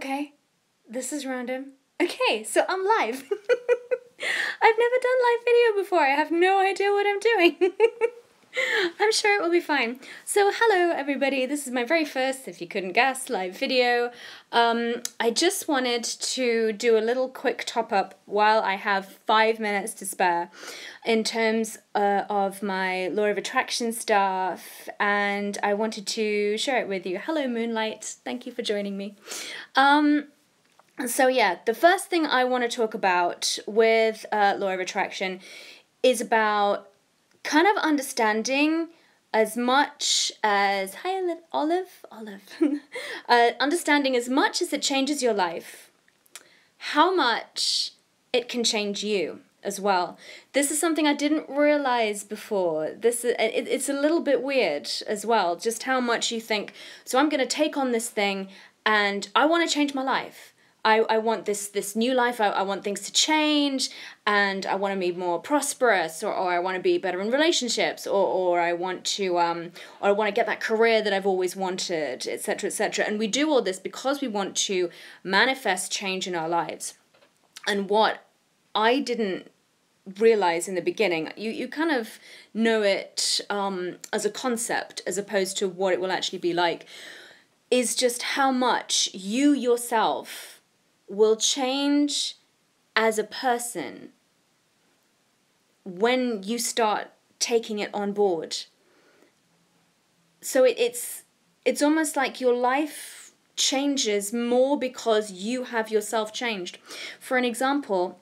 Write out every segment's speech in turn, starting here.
Okay, this is random. Okay, so I'm live. I've never done live video before. I have no idea what I'm doing. I'm sure it will be fine. So hello everybody, this is my very first, if you couldn't guess, live video. I just wanted to do a little quick top up while I have 5 minutes to spare in terms of my law of attraction stuff, and I wanted to share it with you. Hello Moonlight, thank you for joining me. So yeah, the first thing I want to talk about with law of attraction is about kind of understanding as much as, hi Olive, understanding as much as it changes your life, how much it can change you as well. This is something I didn't realize before. It's a little bit weird as well, just how much you think, so I'm going to take on this thing and I want to change my life. I want this new life, I want things to change, and I want to be more prosperous, or I want to be better in relationships, or I want to get that career that I've always wanted, etc., etc. And we do all this because we want to manifest change in our lives. And what I didn't realize in the beginning, you kind of know it as a concept as opposed to what it will actually be like, is just how much you yourself will change as a person when you start taking it on board. So it's almost like your life changes more because you have yourself changed. For an example,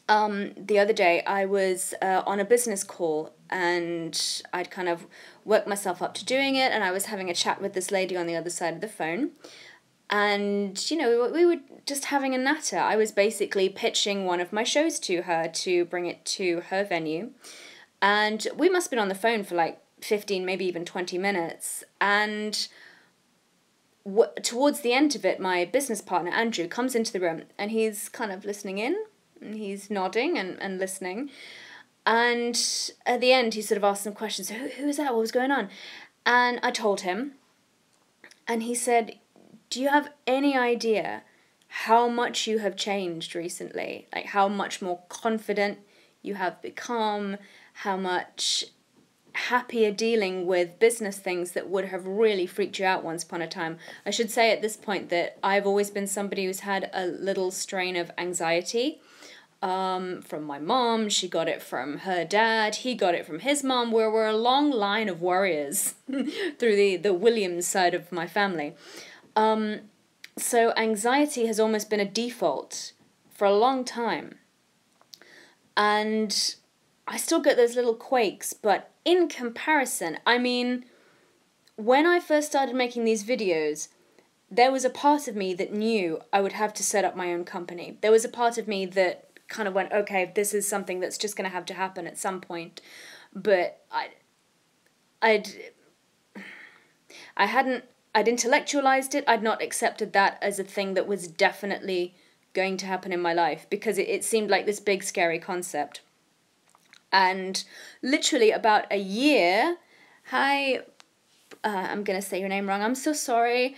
the other day I was on a business call and I'd kind of worked myself up to doing it, and I was having a chat with this lady on the other side of the phone. And, you know, we were just having a natter. I was basically pitching one of my shows to her to bring it to her venue. And we must have been on the phone for like 15, maybe even 20 minutes. And towards the end of it, my business partner, Andrew, comes into the room and he's kind of listening in. And he's nodding and listening. And at the end, he sort of asked some questions. So who is that? What was going on? And I told him. And he said, do you have any idea how much you have changed recently? Like how much more confident you have become, how much happier dealing with business things that would have really freaked you out once upon a time. I should say at this point that I've always been somebody who's had a little strain of anxiety from my mom. She got it from her dad. He got it from his mom. We're a long line of warriors through the Williams side of my family. So anxiety has almost been a default for a long time. And I still get those little quakes, but in comparison, I mean, when I first started making these videos, there was a part of me that knew I would have to set up my own company. There was a part of me that kind of went, okay, this is something that's just going to have to happen at some point. But I'd intellectualized it. I'd not accepted that as a thing that was definitely going to happen in my life, because it seemed like this big scary concept. And literally about a year, hi, I'm going to say your name wrong, I'm so sorry,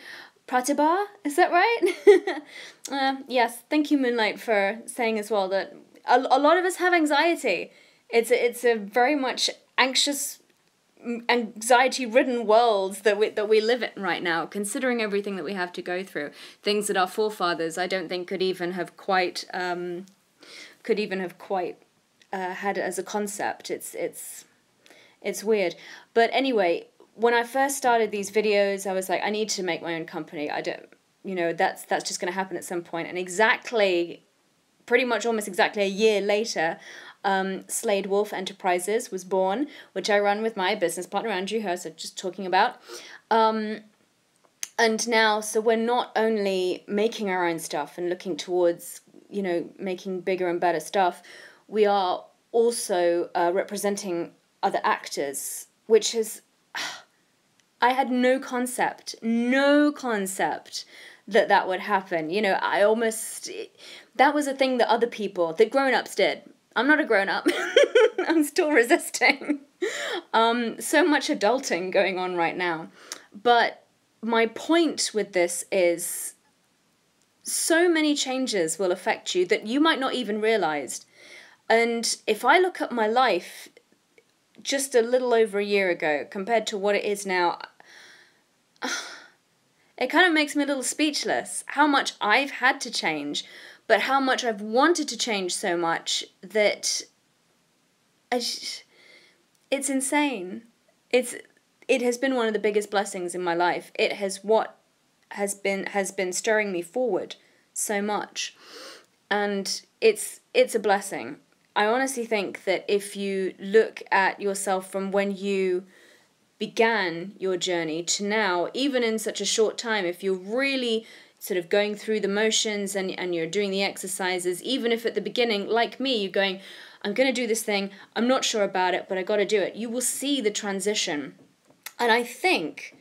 Pratibha, is that right? Yes, thank you Moonlight for saying as well that a lot of us have anxiety. It's a very much anxiety-ridden worlds that we live in right now, considering everything that we have to go through. Things that our forefathers, I don't think, could even have quite had it as a concept. It's weird. But anyway, when I first started these videos, I was like, I need to make my own company. I don't, you know, that's just going to happen at some point. And pretty much almost exactly a year later, Slade Wolf Enterprises was born, which I run with my business partner Andrew, who I was just talking about. And now, so we're not only making our own stuff and looking towards, you know, making bigger and better stuff, we are also representing other actors, which is, I had no concept that would happen. You know, that was a thing that other people, that grown-ups did. I'm not a grown-up. I'm still resisting. So much adulting going on right now. But my point with this is so many changes will affect you that you might not even realize. And if I look at my life just a little over a year ago compared to what it is now, it kind of makes me a little speechless. How much I've had to change, but how much I've wanted to change so much that it's insane. It has been one of the biggest blessings in my life. It has has been stirring me forward so much, and it's a blessing. I honestly think that if you look at yourself from when you began your journey to now, even in such a short time, if you're really sort of going through the motions and you're doing the exercises, even if at the beginning, like me, you're going, I'm going to do this thing, I'm not sure about it, but I got to do it, you will see the transition. And I think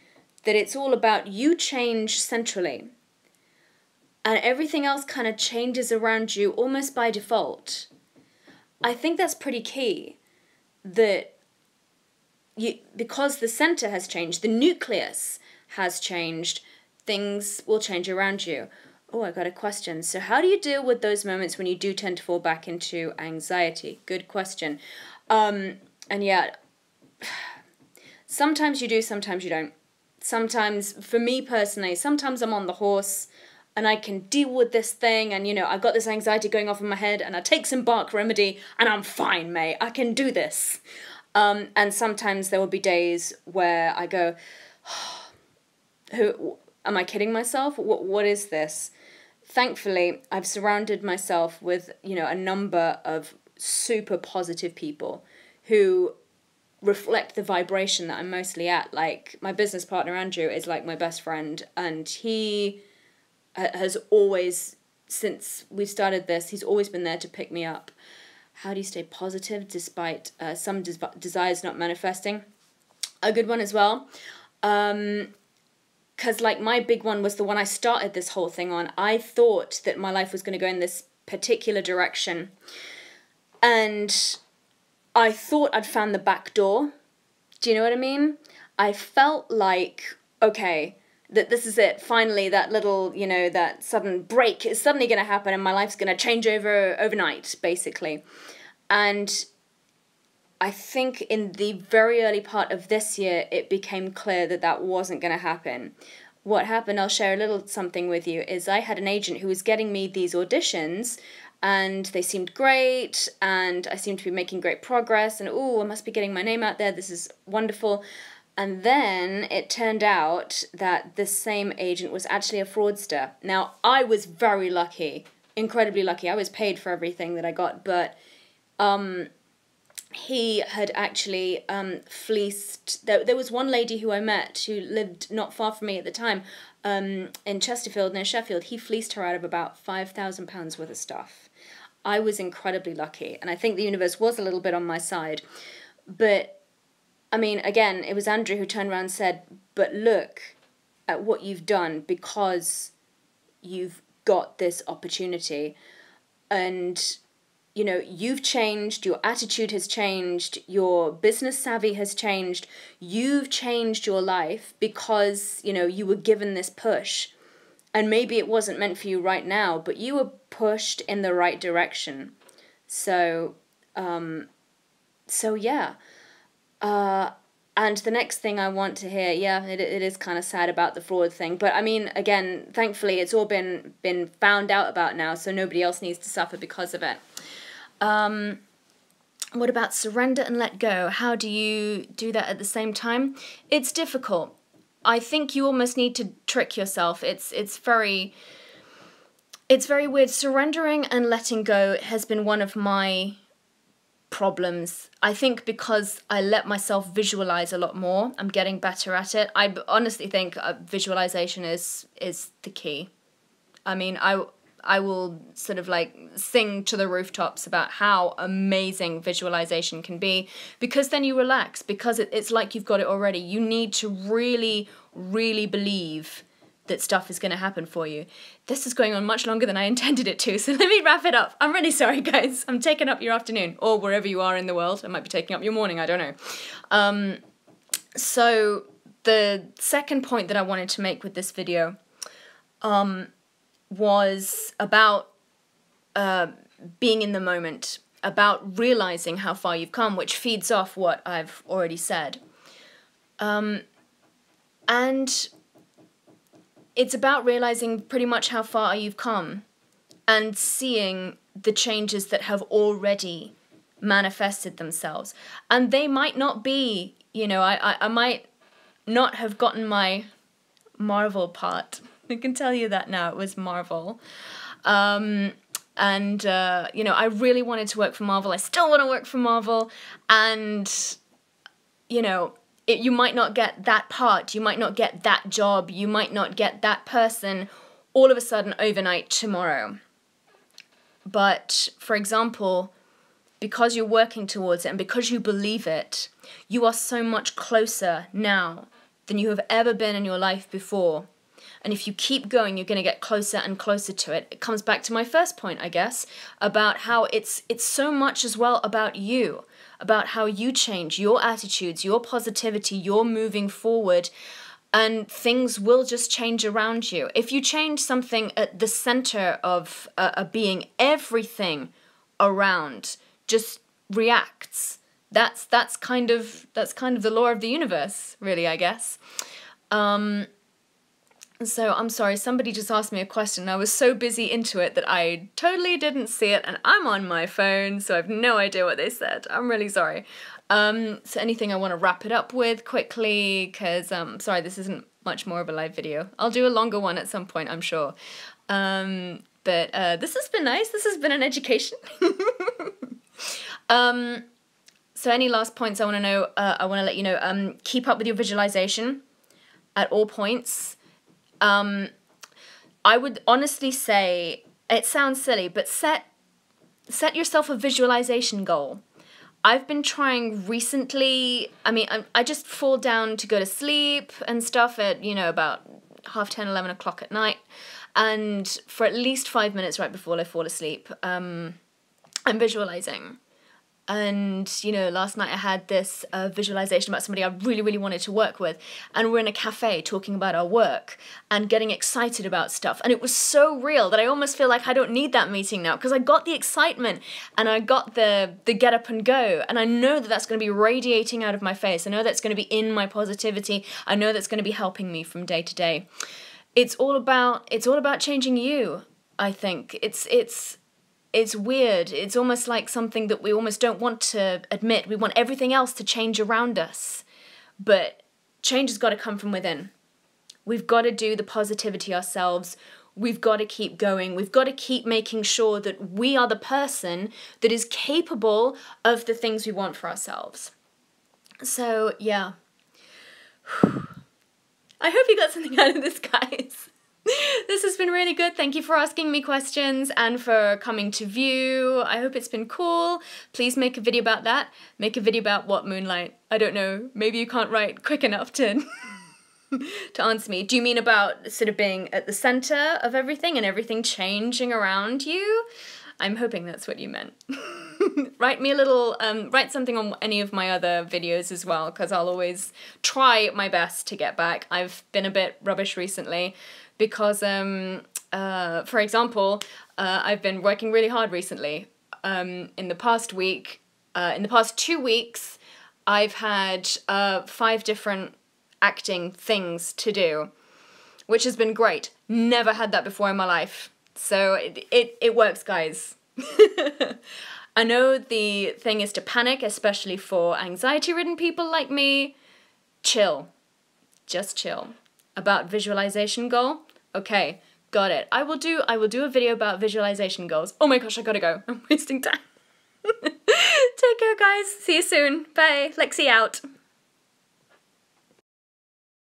that it's all about you change centrally, and everything else kind of changes around you almost by default. I think that's pretty key, that because the center has changed, the nucleus has changed, things will change around you. Oh, I got a question. So how do you deal with those moments when you do tend to fall back into anxiety? Good question. And yeah, sometimes you do, sometimes you don't. Sometimes, for me personally, sometimes I'm on the horse and I can deal with this thing, and I've got this anxiety going off in my head, and I take some bark remedy and I'm fine, mate. I can do this. And sometimes there will be days where I go, who am I kidding myself? What is this? Thankfully, I've surrounded myself with, a number of super positive people who reflect the vibration that I'm mostly at. Like, my business partner, Andrew, is like my best friend, and he has always, since we started this, he's always been there to pick me up. How do you stay positive despite some desires not manifesting? A good one as well. Because like my big one was the one I started this whole thing on. I thought that my life was going to go in this particular direction, and I thought I'd found the back door. Do you know what I mean? I felt like, okay, that this is it. Finally, that little, that sudden break is suddenly going to happen and my life's going to change overnight, basically. And I think in the very early part of this year, it became clear that that wasn't going to happen. What happened, I'll share a little something with you, is I had an agent who was getting me these auditions, and they seemed great, and I seemed to be making great progress, and I must be getting my name out there, this is wonderful. And then it turned out that this same agent was actually a fraudster. Now, I was very lucky, incredibly lucky. I was paid for everything that I got, but he had actually fleeced. There was one lady who I met who lived not far from me at the time, in Chesterfield near Sheffield. He fleeced her out of about £5,000 worth of stuff. I was incredibly lucky, and I think the universe was a little bit on my side. But I mean, again, it was Andrew who turned around and said, but look at what you've done, because you've got this opportunity, and you've changed, your attitude has changed, your business savvy has changed, you've changed your life because, you were given this push. And maybe it wasn't meant for you right now, but you were pushed in the right direction. So yeah. And the next thing I want to hear, it is kind of sad about the fraud thing. But I mean, again, thankfully it's all been found out about now, so nobody else needs to suffer because of it. What about surrender and let go? How do you do that at the same time? It's difficult. I think you almost need to trick yourself. It's very weird. Surrendering and letting go has been one of my problems. I think because I let myself visualize a lot more, I'm getting better at it. I honestly think visualization is the key. I mean, I will sort of like sing to the rooftops about how amazing visualization can be, because then you relax, because it's like you've got it already. You need to really, really believe that stuff is going to happen for you. This is going on much longer than I intended it to, so let me wrap it up. I'm really sorry, guys. I'm taking up your afternoon, or wherever you are in the world. I might be taking up your morning, I don't know. So the second point that I wanted to make with this video was about being in the moment, about realizing how far you've come, which feeds off what I've already said. And it's about realizing pretty much how far you've come and seeing the changes that have already manifested themselves. And they might not be, you know, I might not have gotten my Marvel part. I can tell you that now, it was Marvel. You know, I really wanted to work for Marvel. I still want to work for Marvel. And, you know, you might not get that part. You might not get that job. You might not get that person all of a sudden overnight tomorrow. But, for example, because you're working towards it and because you believe it, you are so much closer now than you have ever been in your life before. And if you keep going, you're going to get closer and closer to it. It comes back to my first point, I guess, about how it's so much as well about you, about how you change, your attitudes, your positivity, your moving forward, and things will just change around you. If you change something at the center of a being, everything around just reacts. That's kind of the law of the universe, really, I guess. So I'm sorry, somebody just asked me a question. I was so busy into it that I totally didn't see it, and I'm on my phone, so I have no idea what they said. I'm really sorry. So anything I want to wrap it up with quickly, because sorry, this isn't much more of a live video. I'll do a longer one at some point, I'm sure. But this has been nice. This has been an education. So any last points I want to know, I want to let you know, keep up with your visualization at all points. I would honestly say, it sounds silly, but set yourself a visualization goal. I've been trying recently, I mean, I just fall down to go to sleep and stuff at, you know, about 10:30, 11 o'clock at night. And for at least 5 minutes right before I fall asleep, I'm visualizing. And, you know, last night I had this visualization about somebody I really, really wanted to work with. And we're in a cafe talking about our work and getting excited about stuff. And it was so real that I almost feel like I don't need that meeting now, because I got the excitement and I got the get up and go. And I know that that's going to be radiating out of my face. I know that's going to be in my positivity. I know that's going to be helping me from day to day. It's all about changing you, I think. It's weird. It's almost like something that we almost don't want to admit. We want everything else to change around us. But change has got to come from within. We've got to do the positivity ourselves. We've got to keep going. We've got to keep making sure that we are the person that is capable of the things we want for ourselves. So, yeah. I hope you got something out of this, guys. This has been really good. Thank you for asking me questions and for coming to view. I hope it's been cool. Please make a video about that. Make a video about what, Moonlight? I don't know. Maybe you can't write quick enough to to answer me. Do you mean about sort of being at the center of everything and everything changing around you? I'm hoping that's what you meant. Write me a little, write something on any of my other videos as well, because I'll always try my best to get back. I've been a bit rubbish recently. Because, for example, I've been working really hard recently. In the past 2 weeks, I've had 5 different acting things to do, which has been great. Never had that before in my life. So it works, guys. I know the thing is to panic, especially for anxiety-ridden people like me. Chill. Just chill. About visualization goal? Okay, got it. I will do a video about visualization goals. Oh my gosh, I gotta go. I'm wasting time. Take care, guys. See you soon. Bye. Lexi out.